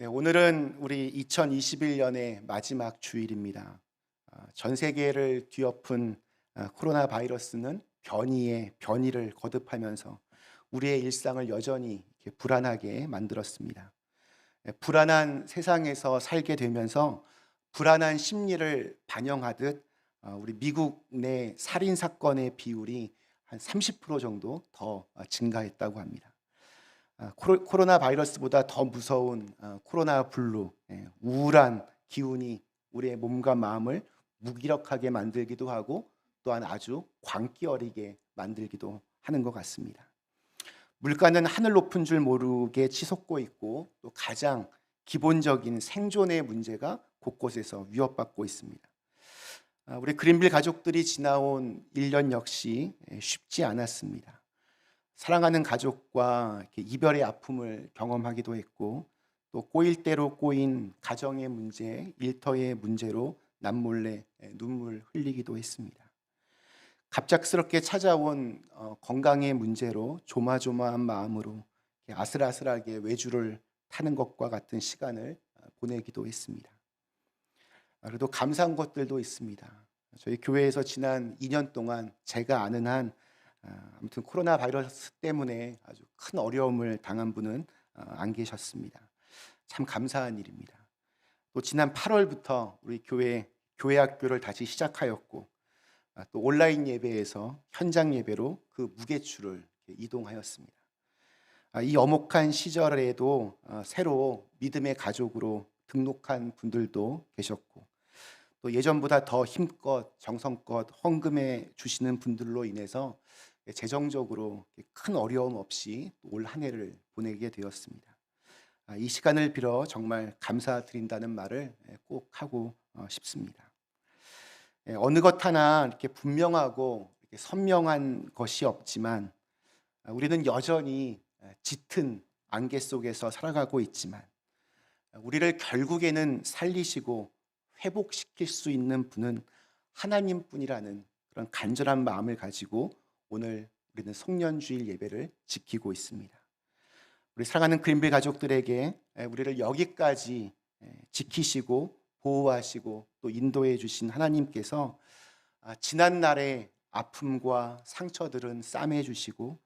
네, 오늘은 우리 2021년의 마지막 주일입니다. 전 세계를 뒤엎은 코로나 바이러스는 변이에 변이를 거듭하면서 우리의 일상을 여전히 이렇게 불안하게 만들었습니다. 불안한 세상에서 살게 되면서 불안한 심리를 반영하듯 우리 미국 내 살인 사건의 비율이 한 30% 정도 더 증가했다고 합니다. 코로나 바이러스보다 더 무서운 코로나 블루, 우울한 기운이 우리의 몸과 마음을 무기력하게 만들기도 하고 또한 아주 광기 어리게 만들기도 하는 것 같습니다. 물가는 하늘 높은 줄 모르게 치솟고 있고 또 가장 기본적인 생존의 문제가 곳곳에서 위협받고 있습니다. 우리 그린빌 가족들이 지나온 1년 역시 쉽지 않았습니다. 사랑하는 가족과 이렇게 이별의 아픔을 경험하기도 했고 또 꼬일 대로 꼬인 가정의 문제, 일터의 문제로 남몰래 눈물 흘리기도 했습니다. 갑작스럽게 찾아온 건강의 문제로 조마조마한 마음으로 이렇게 아슬아슬하게 외주를 타는 것과 같은 시간을 보내기도 했습니다. 그래도 감사한 것들도 있습니다. 저희 교회에서 지난 2년 동안 제가 아는 한 아무튼 코로나 바이러스 때문에 아주 큰 어려움을 당한 분은 안 계셨습니다. 참 감사한 일입니다. 또 지난 8월부터 우리 교회 학교를 다시 시작하였고 또 온라인 예배에서 현장 예배로 그 무게추를 이동하였습니다. 이 엄혹한 시절에도 새로 믿음의 가족으로 등록한 분들도 계셨고 또 예전보다 더 힘껏 정성껏 헌금해 주시는 분들로 인해서 재정적으로 큰 어려움 없이 올 한 해를 보내게 되었습니다. 이 시간을 빌어 정말 감사드린다는 말을 꼭 하고 싶습니다. 어느 것 하나 이렇게 분명하고 이렇게 선명한 것이 없지만 우리는 여전히 짙은 안개 속에서 살아가고 있지만 우리를 결국에는 살리시고 회복시킬 수 있는 분은 하나님뿐이라는 그런 간절한 마음을 가지고 오늘 우리는 송년주일 예배를 지키고 있습니다. 우리 사랑하는 그린빌 가족들에게 우리를 여기까지 지키시고 보호하시고 또 인도해 주신 하나님께서 지난 날의 아픔과 상처들은 싸매 주시고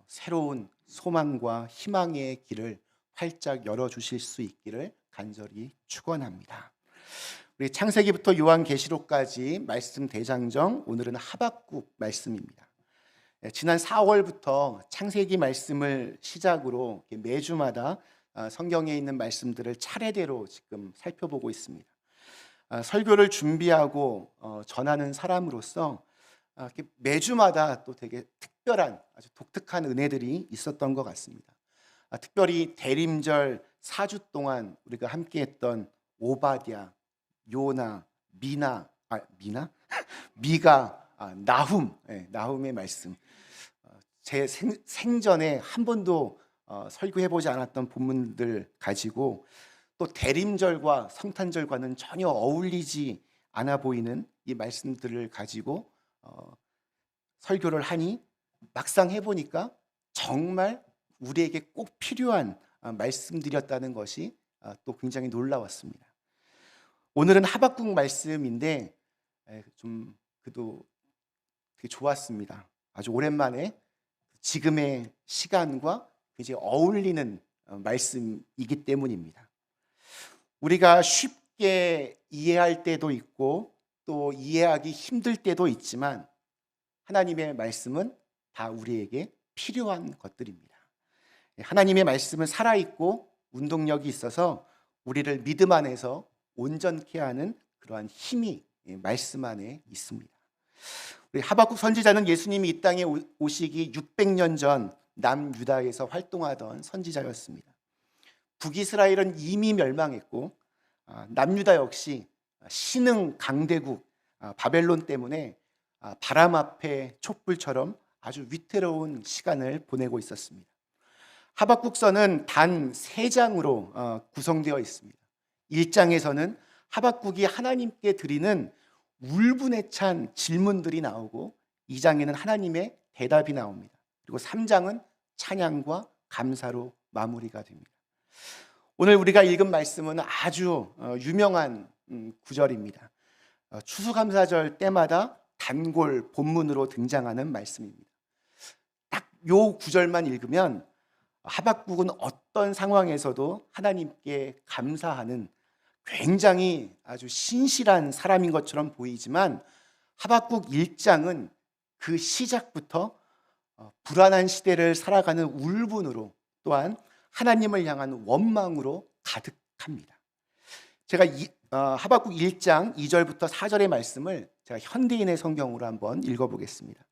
새로운 소망과 희망의 길을 활짝 열어 주실 수 있기를 간절히 축원합니다. 우리 창세기부터 요한계시록까지 말씀 대장정, 오늘은 하박국 말씀입니다. 지난 4월부터 창세기 말씀을 시작으로 매주마다 성경에 있는 말씀들을 차례대로 지금 살펴보고 있습니다. 설교를 준비하고 전하는 사람으로서 매주마다 또 되게 특별한 아주 독특한 은혜들이 있었던 것 같습니다. 특별히 대림절 4주 동안 우리가 함께했던 오바댜, 요나, 미가, 나훔, 나훔의 말씀. 제 생전에 한 번도 설교해보지 않았던 본문들 가지고 또 대림절과 성탄절과는 전혀 어울리지 않아 보이는 이 말씀들을 가지고 설교를 하니 막상 해보니까 정말 우리에게 꼭 필요한 말씀들이었다는 것이 또 굉장히 놀라웠습니다. 오늘은 하박국 말씀인데 좀 그래도 되게 좋았습니다. 아주 오랜만에 지금의 시간과 이제 어울리는 말씀이기 때문입니다. 우리가 쉽게 이해할 때도 있고 또 이해하기 힘들 때도 있지만 하나님의 말씀은 다 우리에게 필요한 것들입니다. 하나님의 말씀은 살아있고 운동력이 있어서 우리를 믿음 안에서 온전케 하는 그러한 힘이 말씀 안에 있습니다. 우리 하박국 선지자는 예수님이 이 땅에 오시기 600년 전 남유다에서 활동하던 선지자였습니다. 북이스라엘은 이미 멸망했고 남유다 역시 신흥 강대국 바벨론 때문에 바람 앞에 촛불처럼 아주 위태로운 시간을 보내고 있었습니다. 하박국서는 단 3장으로 구성되어 있습니다. 1장에서는 하박국이 하나님께 드리는 울분에 찬 질문들이 나오고 2장에는 하나님의 대답이 나옵니다. 그리고 3장은 찬양과 감사로 마무리가 됩니다. 오늘 우리가 읽은 말씀은 아주 유명한 구절입니다. 추수감사절 때마다 단골 본문으로 등장하는 말씀입니다. 딱 요 구절만 읽으면 하박국은 어떤 상황에서도 하나님께 감사하는 굉장히 아주 신실한 사람인 것처럼 보이지만, 하박국 1장은 그 시작부터 불안한 시대를 살아가는 울분으로, 또한 하나님을 향한 원망으로 가득합니다. 제가 하박국 1장 2절부터 4절의 말씀을 제가 현대인의 성경으로 한번 읽어보겠습니다.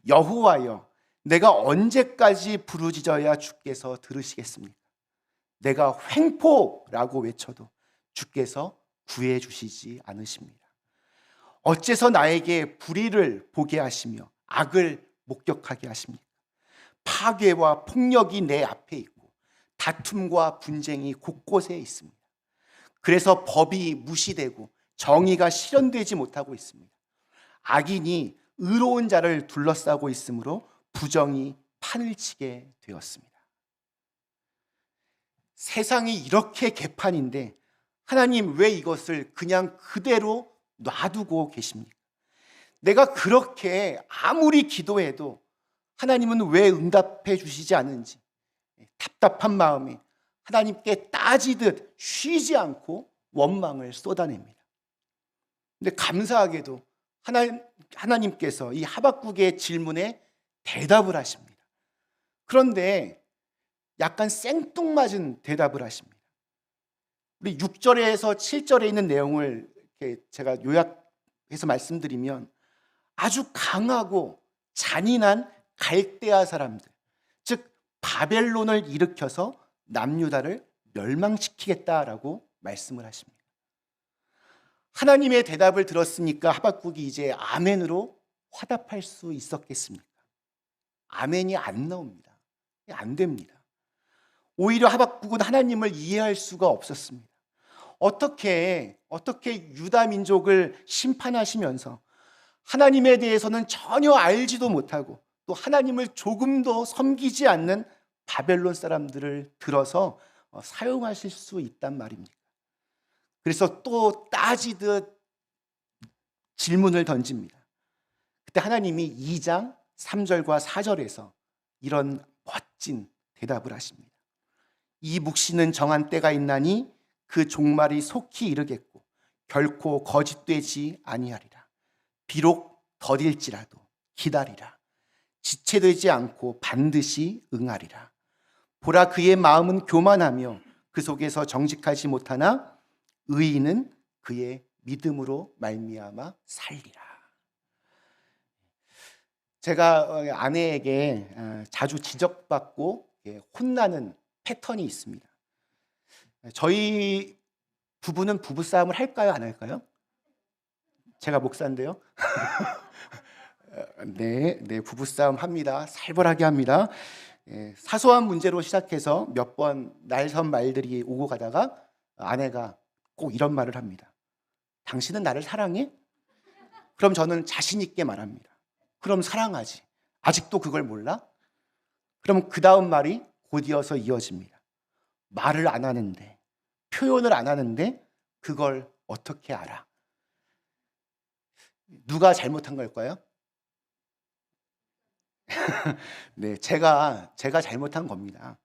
여호와여, 내가 언제까지 부르짖어야 주께서 들으시겠습니까? 내가 횡포라고 외쳐도 주께서 구해 주시지 않으십니다. 어째서 나에게 불의를 보게 하시며 악을 목격하게 하십니까? 파괴와 폭력이 내 앞에 있고 다툼과 분쟁이 곳곳에 있습니다. 그래서 법이 무시되고 정의가 실현되지 못하고 있습니다. 악인이 의로운 자를 둘러싸고 있으므로 부정이 판을 치게 되었습니다. 세상이 이렇게 개판인데 하나님 왜 이것을 그냥 그대로 놔두고 계십니까? 내가 그렇게 아무리 기도해도 하나님은 왜 응답해 주시지 않는지 답답한 마음에 하나님께 따지듯 쉬지 않고 원망을 쏟아냅니다. 근데 감사하게도 하나님께서 이 하박국의 질문에 대답을 하십니다. 그런데 약간 생뚱맞은 대답을 하십니다. 우리 6절에서 7절에 있는 내용을 제가 요약해서 말씀드리면, 아주 강하고 잔인한 갈대아 사람들, 즉 바벨론을 일으켜서 남유다를 멸망시키겠다라고 말씀을 하십니다. 하나님의 대답을 들었으니까 하박국이 이제 아멘으로 화답할 수 있었겠습니까? 아멘이 안 나옵니다. 안 됩니다. 오히려 하박국은 하나님을 이해할 수가 없었습니다. 어떻게 유다 민족을 심판하시면서 하나님에 대해서는 전혀 알지도 못하고 또 하나님을 조금도 섬기지 않는 바벨론 사람들을 들어서 사용하실 수 있단 말입니까? 그래서 또 따지듯 질문을 던집니다. 그때 하나님이 2장 3절과 4절에서 이런 멋진 대답을 하십니다. 이 묵시는 정한 때가 있나니 그 종말이 속히 이르겠고 결코 거짓되지 아니하리라. 비록 더딜지라도 기다리라. 지체되지 않고 반드시 응하리라. 보라, 그의 마음은 교만하며 그 속에서 정직하지 못하나 의인은 그의 믿음으로 말미암아 살리라. 제가 아내에게 자주 지적받고 혼나는 패턴이 있습니다. 저희 부부는 부부싸움을 할까요, 안 할까요? 제가 목사인데요. 네, 부부싸움 합니다. 살벌하게 합니다. 사소한 문제로 시작해서 몇 번 날선 말들이 오고 가다가 아내가 꼭 이런 말을 합니다. 당신은 나를 사랑해? 그럼 저는 자신 있게 말합니다. 그럼 사랑하지. 아직도 그걸 몰라? 그럼 그 다음 말이 곧이어서 이어집니다. 말을 안 하는데, 표현을 안 하는데 그걸 어떻게 알아? 누가 잘못한 걸까요? 네, 제가 잘못한 겁니다.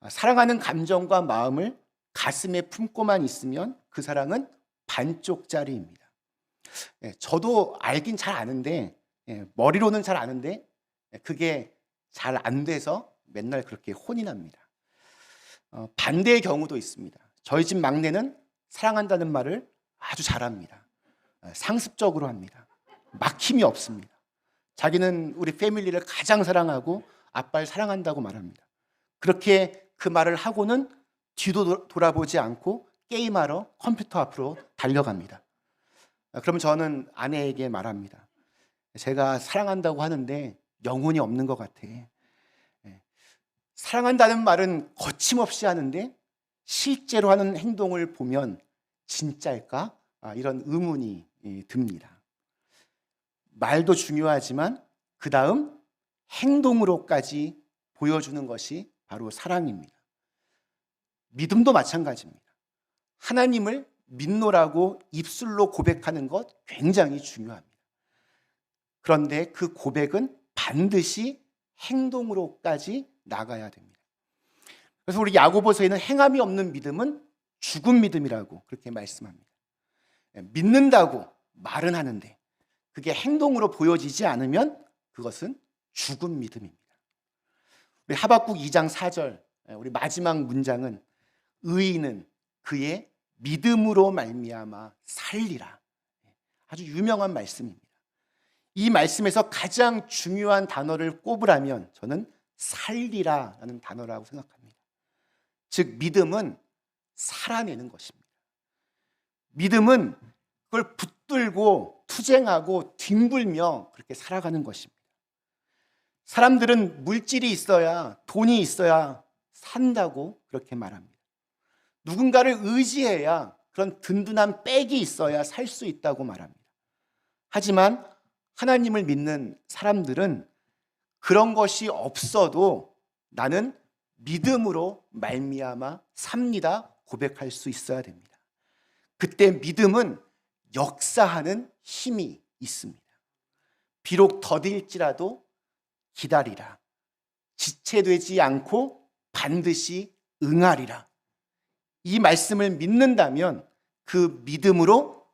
사랑하는 감정과 마음을 가슴에 품고만 있으면 그 사랑은 반쪽짜리입니다. 저도 알긴 잘 아는데, 머리로는 잘 아는데 그게 잘 안 돼서 맨날 그렇게 혼이 납니다. 반대의 경우도 있습니다. 저희 집 막내는 사랑한다는 말을 아주 잘합니다. 상습적으로 합니다. 막힘이 없습니다. 자기는 우리 패밀리를 가장 사랑하고 아빠를 사랑한다고 말합니다. 그렇게 그 말을 하고는 뒤도 돌아보지 않고 게임하러 컴퓨터 앞으로 달려갑니다. 그럼 저는 아내에게 말합니다. 제가 사랑한다고 하는데 영혼이 없는 것 같아. 사랑한다는 말은 거침없이 하는데 실제로 하는 행동을 보면 진짜일까? 이런 의문이 듭니다. 말도 중요하지만 그 다음 행동으로까지 보여주는 것이 바로 사랑입니다. 믿음도 마찬가지입니다. 하나님을 믿노라고 입술로 고백하는 것 굉장히 중요합니다. 그런데 그 고백은 반드시 행동으로까지 나가야 됩니다. 그래서 우리 야고보서에는 행함이 없는 믿음은 죽은 믿음이라고 그렇게 말씀합니다. 믿는다고 말은 하는데 그게 행동으로 보여지지 않으면 그것은 죽은 믿음입니다. 우리 하박국 2장 4절 우리 마지막 문장은 의인은 그의 믿음으로 말미암아 살리라. 아주 유명한 말씀입니다. 이 말씀에서 가장 중요한 단어를 꼽으라면 저는 살리라라는 단어라고 생각합니다. 즉 믿음은 살아내는 것입니다. 믿음은 그걸 붙들고 투쟁하고 뒹굴며 그렇게 살아가는 것입니다. 사람들은 물질이 있어야, 돈이 있어야 산다고 그렇게 말합니다. 누군가를 의지해야, 그런 든든한 백이 있어야 살 수 있다고 말합니다. 하지만 하나님을 믿는 사람들은 그런 것이 없어도 나는 믿음으로 말미암아 삽니다 고백할 수 있어야 됩니다. 그때 믿음은 역사하는 힘이 있습니다. 비록 더딜지라도 기다리라. 지체되지 않고 반드시 응하리라. 이 말씀을 믿는다면 그 믿음으로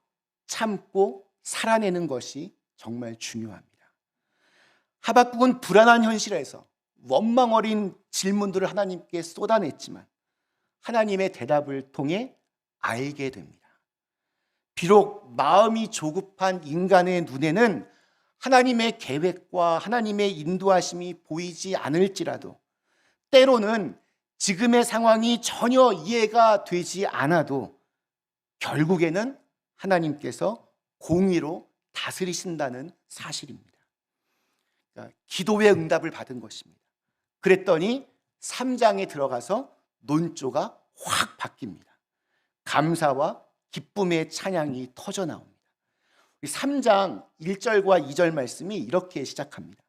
참고 살아내는 것이 정말 중요합니다. 하박국은 불안한 현실에서 원망 어린 질문들을 하나님께 쏟아냈지만 하나님의 대답을 통해 알게 됩니다. 비록 마음이 조급한 인간의 눈에는 하나님의 계획과 하나님의 인도하심이 보이지 않을지라도 때로는 지금의 상황이 전혀 이해가 되지 않아도 결국에는 하나님께서 공의로 다스리신다는 사실입니다. 그러니까 기도의 응답을 받은 것입니다. 그랬더니 3장에 들어가서 논조가 확 바뀝니다. 감사와 기쁨의 찬양이 터져 나옵니다. 3장 1절과 2절 말씀이 이렇게 시작합니다.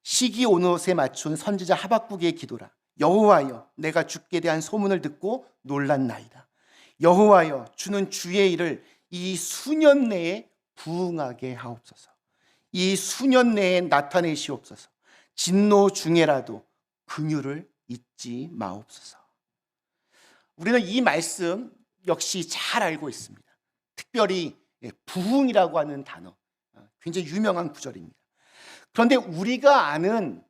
시기 온옷에 맞춘 선지자 하박국의 기도라. 여호와여, 내가 주께 대한 소문을 듣고 놀랐나이다. 여호와여, 주는 주의 일을 이 수년 내에 부응하게 하옵소서. 이 수년 내에 나타내시옵소서. 진노 중에라도 긍휼을 잊지 마옵소서. 우리는 이 말씀 역시 잘 알고 있습니다. 특별히 부흥이라고 하는 단어, 굉장히 유명한 구절입니다. 그런데 우리가 아는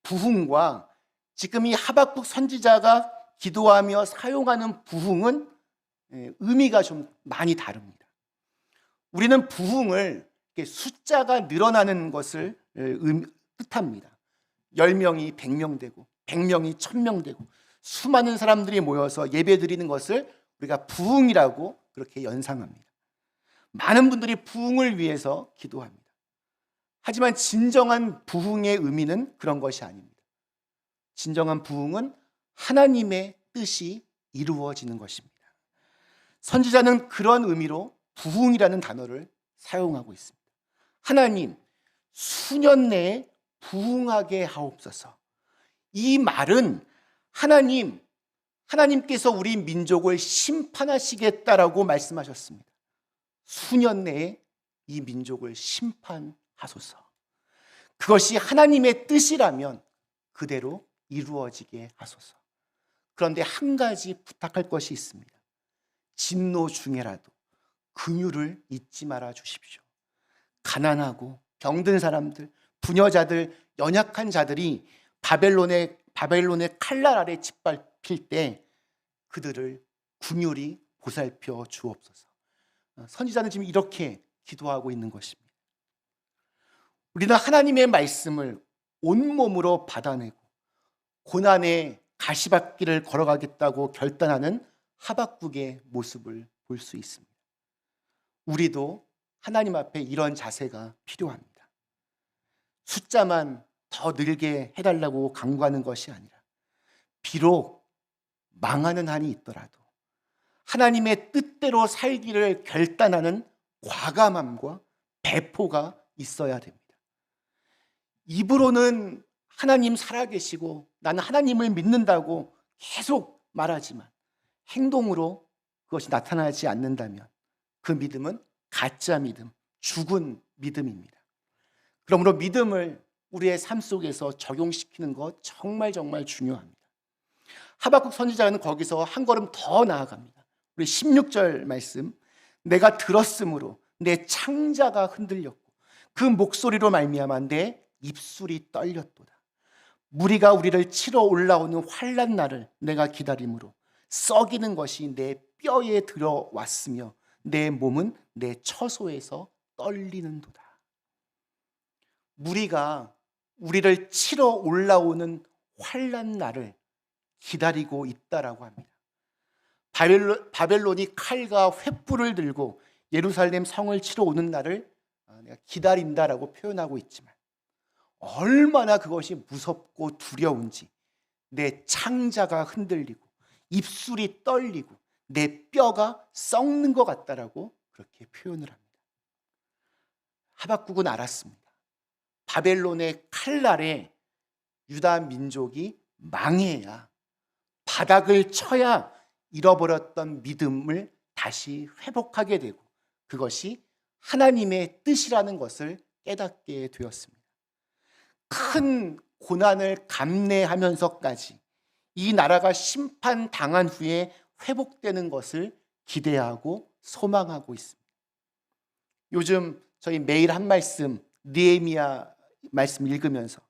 부흥과 지금 이 하박국 선지자가 기도하며 사용하는 부흥은 의미가 좀 많이 다릅니다. 우리는 부흥을 숫자가 늘어나는 것을 뜻합니다. 10명이 100명 되고 100명이 1000명 되고 수많은 사람들이 모여서 예배 드리는 것을 우리가 부흥이라고 그렇게 연상합니다. 많은 분들이 부흥을 위해서 기도합니다. 하지만 진정한 부흥의 의미는 그런 것이 아닙니다. 진정한 부흥은 하나님의 뜻이 이루어지는 것입니다. 선지자는 그런 의미로 부흥이라는 단어를 사용하고 있습니다. 하나님, 수년 내에 부흥하게 하옵소서. 이 말은 하나님께서 우리 민족을 심판하시겠다라고 말씀하셨습니다. 수년 내에 이 민족을 심판하소서. 그것이 하나님의 뜻이라면 그대로 이루어지게 하소서. 그런데 한 가지 부탁할 것이 있습니다. 진노 중에라도 긍휼을 잊지 말아 주십시오. 가난하고 병든 사람들, 부녀자들, 연약한 자들이 바벨론의 칼날 아래 짓밟힐 때 그들을 긍휼히 보살펴 주옵소서. 선지자는 지금 이렇게 기도하고 있는 것입니다. 우리는 하나님의 말씀을 온몸으로 받아내고 고난의 가시밭길을 걸어가겠다고 결단하는 하박국의 모습을 볼 수 있습니다. 우리도 하나님 앞에 이런 자세가 필요합니다. 숫자만 더 늘게 해달라고 간구하는 것이 아니라 비록 망하는 한이 있더라도 하나님의 뜻대로 살기를 결단하는 과감함과 배포가 있어야 됩니다. 입으로는 하나님 살아계시고 나는 하나님을 믿는다고 계속 말하지만 행동으로 그것이 나타나지 않는다면 그 믿음은 가짜 믿음, 죽은 믿음입니다. 그러므로 믿음을 우리의 삶 속에서 적용시키는 것 정말 중요합니다. 하박국 선지자는 거기서 한 걸음 더 나아갑니다. 우리 16절 말씀, 내가 들었으므로 내 창자가 흔들렸고 그 목소리로 말미암아 내 입술이 떨렸도다. 무리가 우리를 치러 올라오는 환난 날을 내가 기다림으로 썩이는 것이 내 뼈에 들어왔으며 내 몸은 내 처소에서 떨리는도다. 무리가 우리를 치러 올라오는 환난 날을 기다리고 있다라고 합니다. 바벨론이 칼과 횃불을 들고 예루살렘 성을 치러 오는 날을 내가 기다린다라고 표현하고 있지만 얼마나 그것이 무섭고 두려운지 내 창자가 흔들리고 입술이 떨리고 내 뼈가 썩는 것 같다라고 그렇게 표현을 합니다. 하박국은 알았습니다. 바벨론의 칼날에 유다 민족이 망해야, 바닥을 쳐야 잃어버렸던 믿음을 다시 회복하게 되고 그것이 하나님의 뜻이라는 것을 깨닫게 되었습니다. 큰 고난을 감내하면서까지 이 나라가 심판당한 후에 회복되는 것을 기대하고 소망하고 있습니다. 요즘 저희 매일 한 말씀, 느헤미야 말씀 읽으면서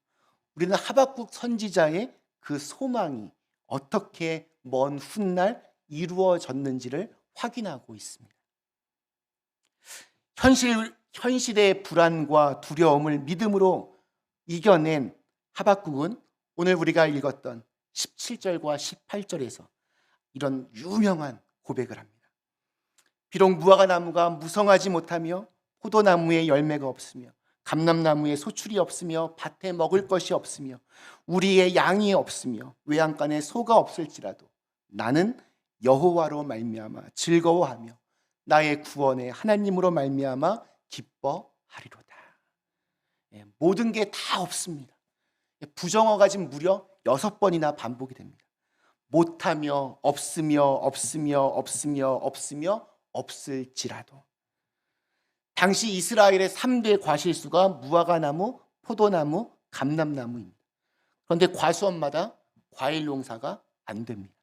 우리는 하박국 선지자의 그 소망이 어떻게 먼 훗날 이루어졌는지를 확인하고 있습니다. 현실의 불안과 두려움을 믿음으로 이겨낸 하박국은 오늘 우리가 읽었던 17절과 18절에서 이런 유명한 고백을 합니다. 비록 무화과 나무가 무성하지 못하며 포도나무에 열매가 없으며 감람나무에 소출이 없으며 밭에 먹을 것이 없으며 우리의 양이 없으며 외양간에 소가 없을지라도 나는 여호와로 말미암아 즐거워하며 나의 구원의 하나님으로 말미암아 기뻐하리로다. 모든 게 다 없습니다. 부정어가 지금 무려 6번이나 반복이 됩니다. 못하며 없으며 없을지라도. 당시 이스라엘의 3대 과실수가 무화과나무, 포도나무, 감람나무입니다. 그런데 과수원마다 과일 농사가 안 됩니다.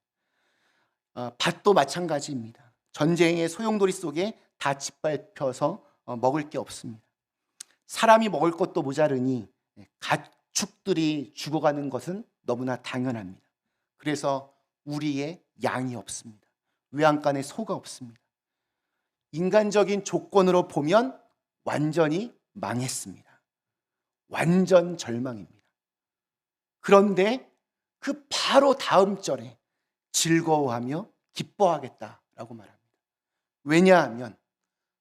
밭도 마찬가지입니다. 전쟁의 소용돌이 속에 다 짓밟혀서 먹을 게 없습니다. 사람이 먹을 것도 모자르니 가축들이 죽어가는 것은 너무나 당연합니다. 그래서 우리의 양이 없습니다. 외양간에 소가 없습니다. 인간적인 조건으로 보면 완전히 망했습니다. 완전 절망입니다. 그런데 그 바로 다음 절에 즐거워하며 기뻐하겠다라고 말합니다. 왜냐하면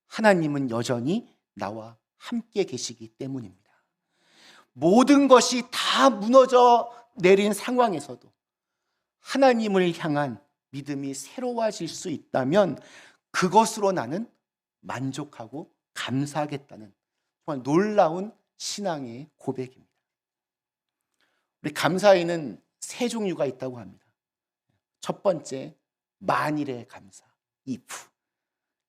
하나님은 여전히 나와 함께 계시기 때문입니다. 모든 것이 다 무너져 내린 상황에서도 하나님을 향한 믿음이 새로워질 수 있다면 그것으로 나는 만족하고 감사하겠다는 정말 놀라운 신앙의 고백입니다. 우리 감사에는 3종류가 있다고 합니다. 첫 번째, 만일의 감사, if.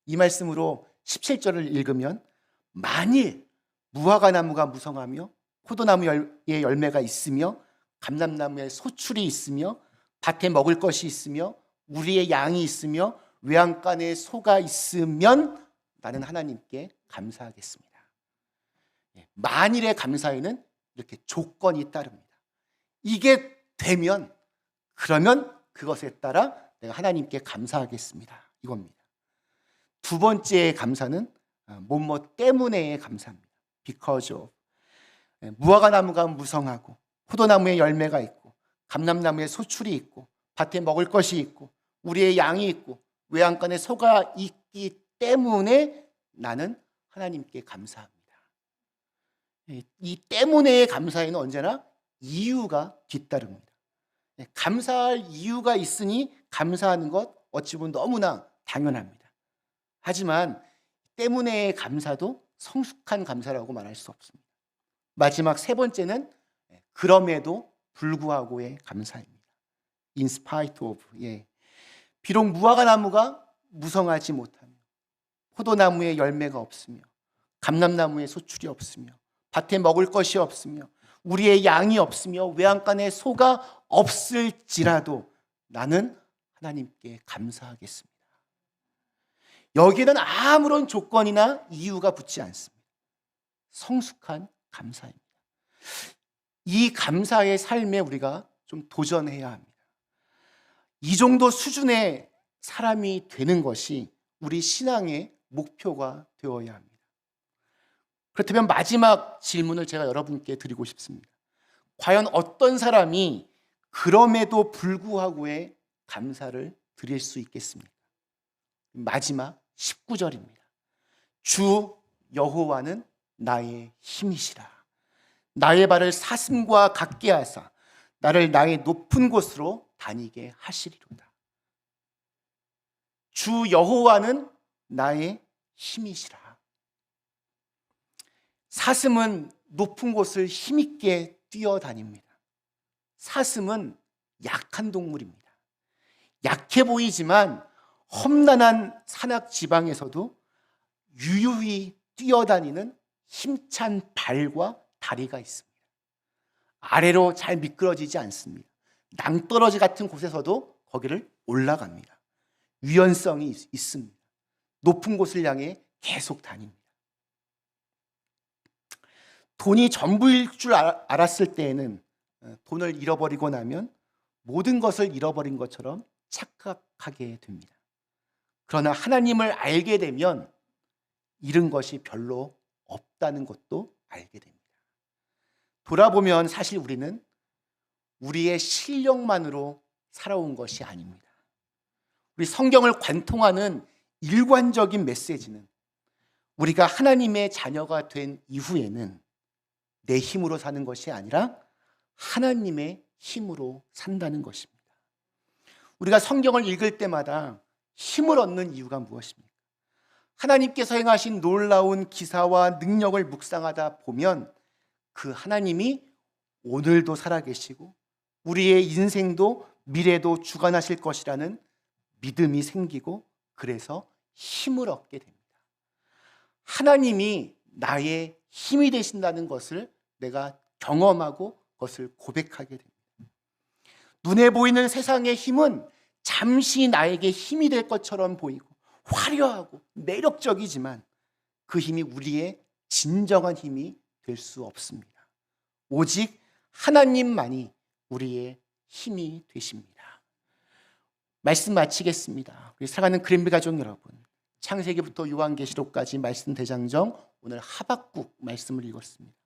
이 말씀으로 17절을 읽으면 만일 무화과나무가 무성하며 포도나무에 열매가 있으며 감람나무에 소출이 있으며 밭에 먹을 것이 있으며 우리의 양이 있으며 외양간에 소가 있으면 나는 하나님께 감사하겠습니다. 만일의 감사에는 이렇게 조건이 따릅니다. 이게 되면 그러면 그것에 따라 내가 하나님께 감사하겠습니다. 이겁니다. 두 번째 감사는 뭐뭐 때문에의 감사입니다. because of. 무화과나무가 무성하고 포도나무에 열매가 있고 감람나무에 소출이 있고 밭에 먹을 것이 있고 우리의 양이 있고 외양간에 소가 있기 때문에 나는 하나님께 감사합니다. 이 때문에의 감사에는 언제나 이유가 뒤따릅니다. 감사할 이유가 있으니 감사하는 것 어찌 보면 너무나 당연합니다. 하지만 때문에의 감사도 성숙한 감사라고 말할 수 없습니다. 마지막 3번째는 그럼에도 불구하고의 감사입니다. In spite of. 비록 무화과 나무가 무성하지 못하며 포도나무에 열매가 없으며 감람나무에 소출이 없으며 밭에 먹을 것이 없으며 우리의 양이 없으며 외양간에 소가 없을지라도 나는 하나님께 감사하겠습니다. 여기에는 아무런 조건이나 이유가 붙지 않습니다. 성숙한 감사입니다. 이 감사의 삶에 우리가 좀 도전해야 합니다. 이 정도 수준의 사람이 되는 것이 우리 신앙의 목표가 되어야 합니다. 그렇다면 마지막 질문을 제가 여러분께 드리고 싶습니다. 과연 어떤 사람이 그럼에도 불구하고의 감사를 드릴 수 있겠습니까? 마지막 19절입니다. 주 여호와는 나의 힘이시라. 나의 발을 사슴과 같게 하사 나를 나의 높은 곳으로 다니게 하시리로다. 주 여호와는 나의 힘이시라. 사슴은 높은 곳을 힘있게 뛰어다닙니다. 사슴은 약한 동물입니다. 약해 보이지만 험난한 산악 지방에서도 유유히 뛰어다니는 힘찬 발과 다리가 있습니다. 아래로 잘 미끄러지지 않습니다. 낭떠러지 같은 곳에서도 거기를 올라갑니다. 유연성이 있습니다. 높은 곳을 향해 계속 다닙니다. 돈이 전부일 줄 알았을 때에는 돈을 잃어버리고 나면 모든 것을 잃어버린 것처럼 착각하게 됩니다. 그러나 하나님을 알게 되면 잃은 것이 별로 없다는 것도 알게 됩니다. 돌아보면 사실 우리는 우리의 실력만으로 살아온 것이 아닙니다. 우리 성경을 관통하는 일관적인 메시지는 우리가 하나님의 자녀가 된 이후에는 내 힘으로 사는 것이 아니라 하나님의 힘으로 산다는 것입니다. 우리가 성경을 읽을 때마다 힘을 얻는 이유가 무엇입니까? 하나님께서 행하신 놀라운 기사와 능력을 묵상하다 보면 그 하나님이 오늘도 살아계시고 우리의 인생도 미래도 주관하실 것이라는 믿음이 생기고 그래서 힘을 얻게 됩니다. 하나님이 나의 힘이 되신다는 것을 내가 경험하고 그것을 고백하게 됩니다. 눈에 보이는 세상의 힘은 잠시 나에게 힘이 될 것처럼 보이고 화려하고 매력적이지만 그 힘이 우리의 진정한 힘이 될 수 없습니다. 오직 하나님만이 우리의 힘이 되십니다. 말씀 마치겠습니다. 우리 사랑하는 그린빌 가족 여러분, 창세기부터 요한계시록까지 말씀 대장정 오늘 하박국 말씀을 읽었습니다.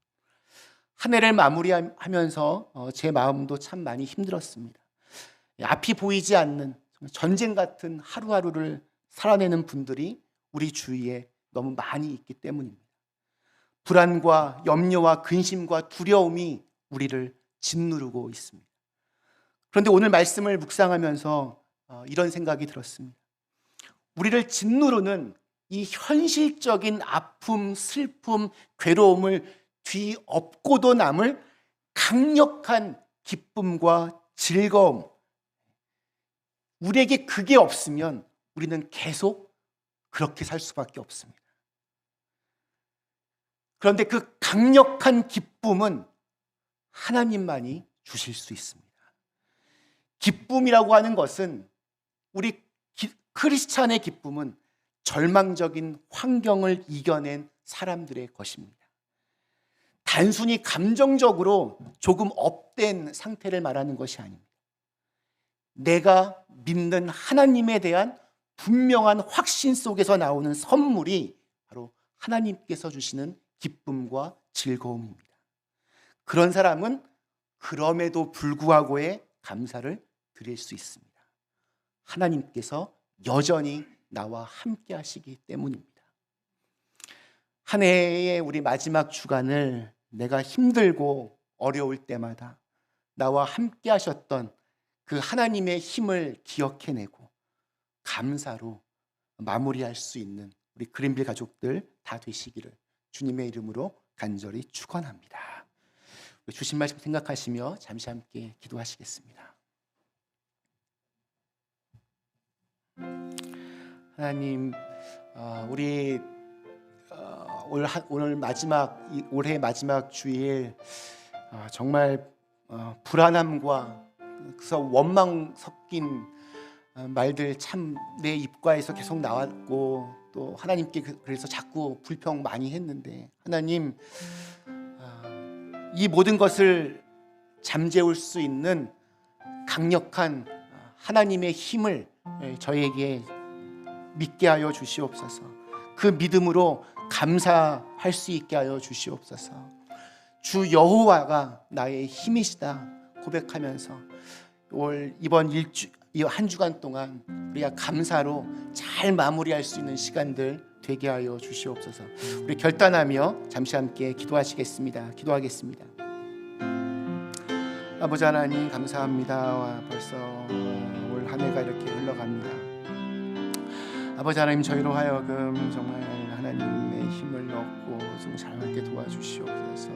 한 해를 마무리하면서 제 마음도 참 많이 힘들었습니다. 앞이 보이지 않는 전쟁 같은 하루하루를 살아내는 분들이 우리 주위에 너무 많이 있기 때문입니다. 불안과 염려와 근심과 두려움이 우리를 짓누르고 있습니다. 그런데 오늘 말씀을 묵상하면서 이런 생각이 들었습니다. 우리를 짓누르는 이 현실적인 아픔, 슬픔, 괴로움을 뒤엎고도 남을 강력한 기쁨과 즐거움, 우리에게 그게 없으면 우리는 계속 그렇게 살 수밖에 없습니다. 그런데 그 강력한 기쁨은 하나님만이 주실 수 있습니다. 기쁨이라고 하는 것은 우리 크리스찬의 기쁨은 절망적인 환경을 이겨낸 사람들의 것입니다. 단순히 감정적으로 조금 업된 상태를 말하는 것이 아닙니다. 내가 믿는 하나님에 대한 분명한 확신 속에서 나오는 선물이 바로 하나님께서 주시는 기쁨과 즐거움입니다. 그런 사람은 그럼에도 불구하고의 감사를 드릴 수 있습니다. 하나님께서 여전히 나와 함께 하시기 때문입니다. 한 해의 우리 마지막 주간을 내가 힘들고 어려울 때마다 나와 함께 하셨던 그 하나님의 힘을 기억해내고 감사로 마무리할 수 있는 우리 그린빌 가족들 다 되시기를 주님의 이름으로 간절히 축원합니다. 주신 말씀 생각하시며 잠시 함께 기도하시겠습니다. 하나님, 우리 오늘 마지막 올해 마지막 주일 정말 불안함과 그래서 원망 섞인 말들 참 내 입가에서 계속 나왔고 또 하나님께 그래서 자꾸 불평 많이 했는데, 하나님, 이 모든 것을 잠재울 수 있는 강력한 하나님의 힘을 저에게 믿게 하여 주시옵소서. 그 믿음으로 감사할 수 있게 하여 주시옵소서. 주 여호와가 나의 힘이시다 고백하면서 이번 이 한 주간 동안 우리가 감사로 잘 마무리할 수 있는 시간들 되게 하여 주시옵소서. 우리 결단하며 잠시 함께 기도하시겠습니다. 기도하겠습니다. 아버지 하나님, 감사합니다. 벌써 올 한 해가 이렇게 흘러갑니다. 아버지 하나님, 저희로 하여금 정말 하나님의 힘을 얻고 좀 잘하게 도와주시옵소서.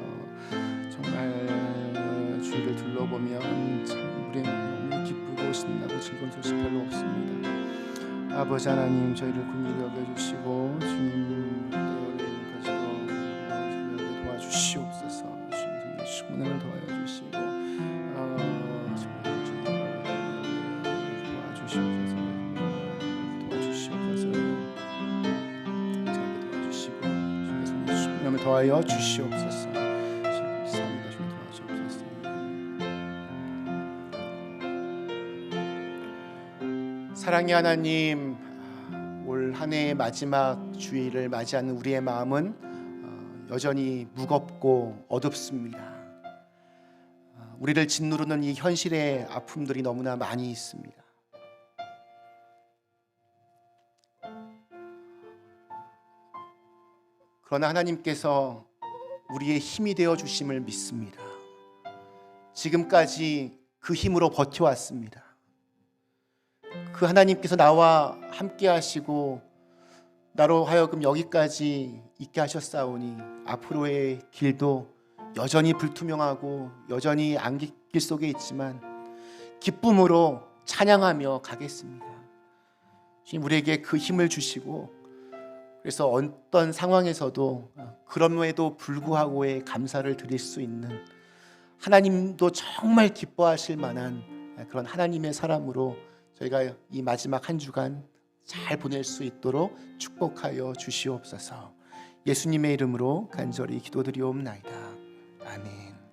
정말 주위를 둘러보면 참 우리는 너무 기쁘고 신나고 즐거운 소식 별로 없습니다. 아버지 하나님, 저희를 긍휼히 여겨주시고 주님 때에까지도 저희에게 도와주시옵소서. 주님 성령을 더하여 주시고 도와여 주시옵소서. 감사합니다. 주님 도와주옵소서. 사랑의 하나님, 올 한 해의 마지막 주일을 맞이하는 우리의 마음은 여전히 무겁고 어둡습니다. 우리를 짓누르는 이 현실의 아픔들이 너무나 많이 있습니다. 그러나 하나님께서 우리의 힘이 되어 주심을 믿습니다. 지금까지 그 힘으로 버텨왔습니다. 그 하나님께서 나와 함께 하시고 나로 하여금 여기까지 있게 하셨사오니 앞으로의 길도 여전히 불투명하고 여전히 안갯길 속에 있지만 기쁨으로 찬양하며 가겠습니다. 주님, 우리에게 그 힘을 주시고 그래서 어떤 상황에서도 그럼에도 불구하고의 감사를 드릴 수 있는, 하나님도 정말 기뻐하실 만한 그런 하나님의 사람으로 저희가 이 마지막 한 주간 잘 보낼 수 있도록 축복하여 주시옵소서. 예수님의 이름으로 간절히 기도드리옵나이다. 아멘.